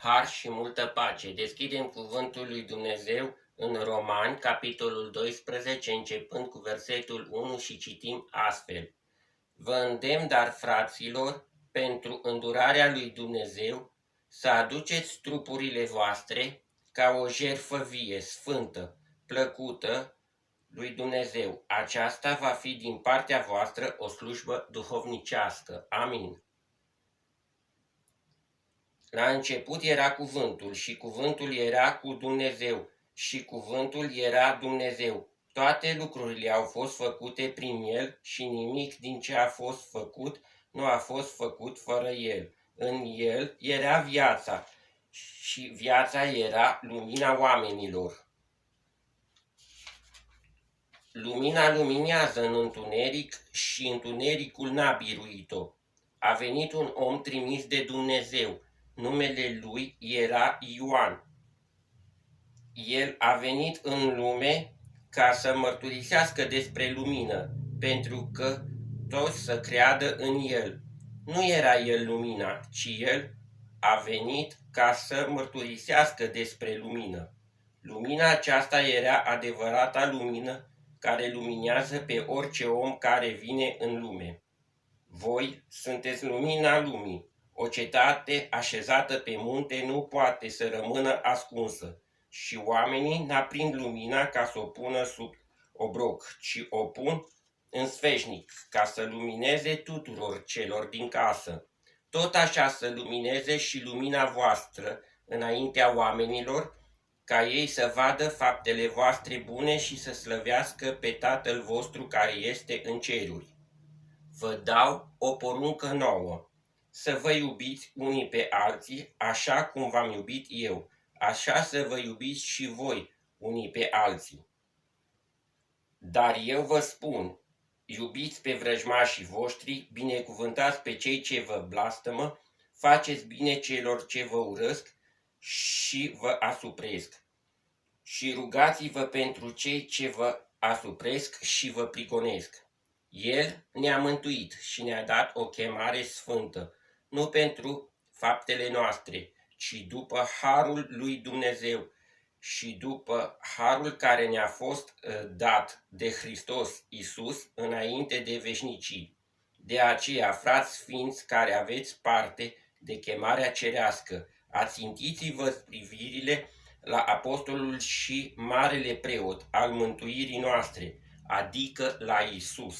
Har și multă pace. Deschidem cuvântul lui Dumnezeu în Romani, capitolul 12, începând cu versetul 1 și citim astfel. Vă îndemn, dar, fraților, pentru îndurarea lui Dumnezeu, să aduceți trupurile voastre ca o jertfă vie, sfântă, plăcută lui Dumnezeu. Aceasta va fi din partea voastră o slujbă duhovnicească. Amin. La început era cuvântul și cuvântul era cu Dumnezeu și cuvântul era Dumnezeu. Toate lucrurile au fost făcute prin El și nimic din ce a fost făcut nu a fost făcut fără El. În El era viața și viața era lumina oamenilor. Lumina luminează în întuneric și întunericul n-a biruit-o. A venit un om trimis de Dumnezeu. Numele lui era Ioan. El a venit în lume ca să mărturisească despre lumină, pentru că toți să creadă în el. Nu era el lumina, ci el a venit ca să mărturisească despre lumină. Lumina aceasta era adevărata lumină care luminează pe orice om care vine în lume. Voi sunteți lumina lumii. O cetate așezată pe munte nu poate să rămână ascunsă și oamenii n-aprind lumina ca să o pună sub obroc, ci o pun în sfeșnic ca să lumineze tuturor celor din casă. Tot așa să lumineze și lumina voastră înaintea oamenilor, ca ei să vadă faptele voastre bune și să slăvească pe Tatăl vostru care este în ceruri. Vă dau o poruncă nouă, să vă iubiți unii pe alții, așa cum v-am iubit eu, așa să vă iubiți și voi unii pe alții. Dar eu vă spun, iubiți pe vrăjmașii voștri, binecuvântați pe cei ce vă blastămă, faceți bine celor ce vă urăsc și vă asupresc. Și rugați-vă pentru cei ce vă asupresc și vă prigonesc. El ne-a mântuit și ne-a dat o chemare sfântă, nu pentru faptele noastre, ci după harul lui Dumnezeu și după harul care ne-a fost dat de Hristos Iisus înainte de veșnicii. De aceea, frați sfinți care aveți parte de chemarea cerească, ațintiți-vă privirile la apostolul și marele preot al mântuirii noastre, adică la Iisus.